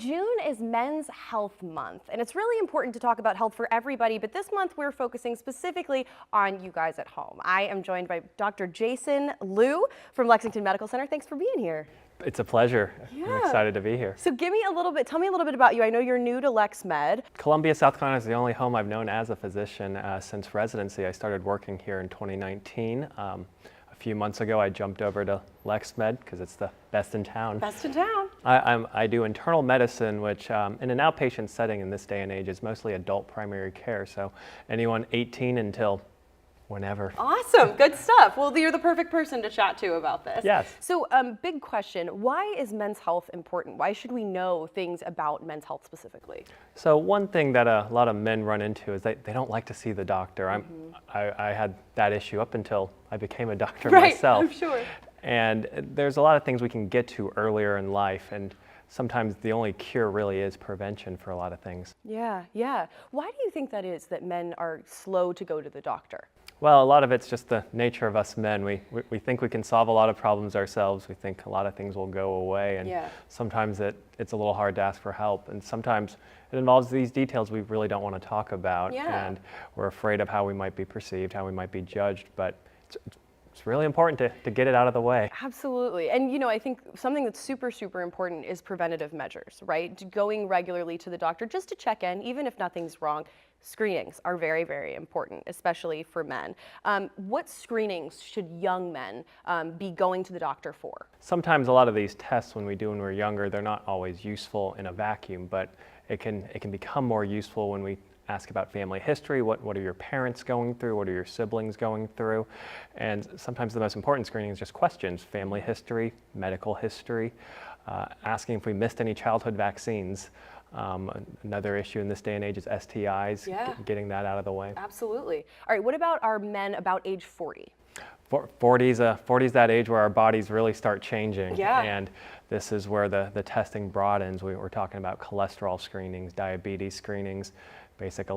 June is Men's Health Month, and it's really important to talk about health for everybody, but this month we're focusing specifically on you guys at home. I am joined by Dr. Jason Liu from Lexington Medical Center. Thanks for being here. It's a pleasure. Yeah. I'm excited to be here. So tell me a little bit about you. I know you're new to LexMed. Columbia, South Carolina is the only home I've known as a physician since residency. I started working here in 2019. A few months ago, I jumped over to LexMed because it's the best in town. Best in town. I do internal medicine, which in an outpatient setting in this day and age is mostly adult primary care. So anyone 18 until whenever. Awesome, good stuff. Well, you're the perfect person to chat to about this. Yes. So big question, why is men's health important? Why should we know things about men's health specifically? So one thing that a lot of men run into is they don't like to see the doctor. I had that issue up until I became a doctor myself. I'm sure. And there's a lot of things we can get to earlier in life, and sometimes the only cure really is prevention for a lot of things. Yeah. Why do you think that is, that men are slow to go to the doctor? Well, a lot of it's just the nature of us men. We think we can solve a lot of problems ourselves. We think a lot of things will go away, and sometimes it's a little hard to ask for help. And sometimes it involves these details we really don't want to talk about, and we're afraid of how we might be perceived, how we might be judged. But it's really important to get it out of the way. Absolutely. And I think something that's super important is preventative measures, right? Going regularly to the doctor just to check in, even if nothing's wrong. Screenings are very important, especially for men. What screenings should young men be going to the doctor for? Sometimes a lot of these tests when we're younger, they're not always useful in a vacuum, but it can become more useful when we ask about family history. What are your parents going through? What are your siblings going through? And sometimes the most important screening is just questions: family history, medical history, asking if we missed any childhood vaccines. Another issue in this day and age is STIs, getting that out of the way. Absolutely. All right, what about our men about age 40? 40's that age where our bodies really start changing. Yeah. And this is where the testing broadens. We're talking about cholesterol screenings, diabetes screenings, basic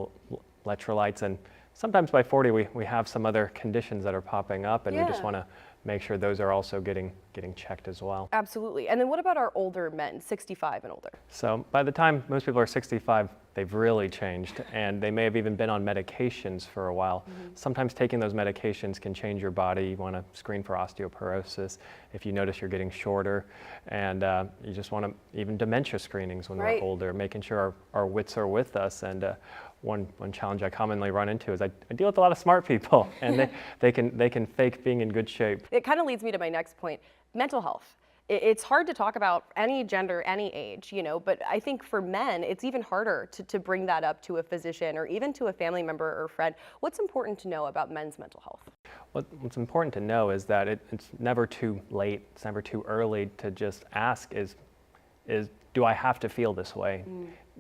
electrolytes, and sometimes by 40 we have some other conditions that are popping up, and we just want to make sure those are also getting checked as well. Absolutely. And then what about our older men, 65 and older? So by the time most people are 65, they've really changed, and they may have even been on medications for a while. Sometimes taking those medications can change your body. You want to screen for osteoporosis if you notice you're getting shorter, and you just want to even dementia screenings when we're older, making sure our wits are with us. And one challenge I commonly run into is I deal with a lot of smart people, and they can fake being in good shape. It kind of leads me to my next point, mental health. It's hard to talk about any gender, any age, but I think for men, it's even harder to bring that up to a physician or even to a family member or friend. What's important to know about men's mental health? What's important to know is that it's never too late, it's never too early to just ask is do I have to feel this way?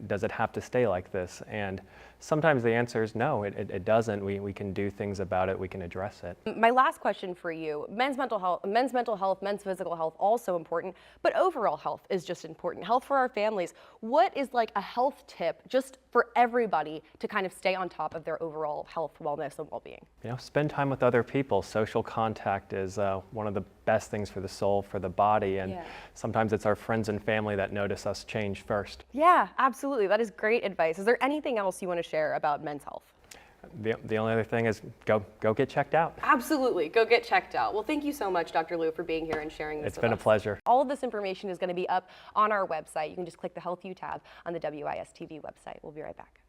Does it have to stay like this? And sometimes the answer is no, it doesn't. We can do things about it, we can address it. My last question for you, men's mental health, men's physical health, also important, but overall health is just important. Health for our families. What is like a health tip just for everybody to kind of stay on top of their overall health, wellness, and well-being? Spend time with other people. Social contact is one of the best things for the soul, for the body, and sometimes it's our friends and family that notice us change first. Yeah, absolutely. That is great advice. Is there anything else you want to share about men's health? The only other thing is go get checked out. Absolutely, go get checked out. Well, thank you so much, Dr. Liu, for being here and sharing this with us. It's been a pleasure. All of this information is going to be up on our website. You can just click the Health U tab on the WIS TV website. We'll be right back.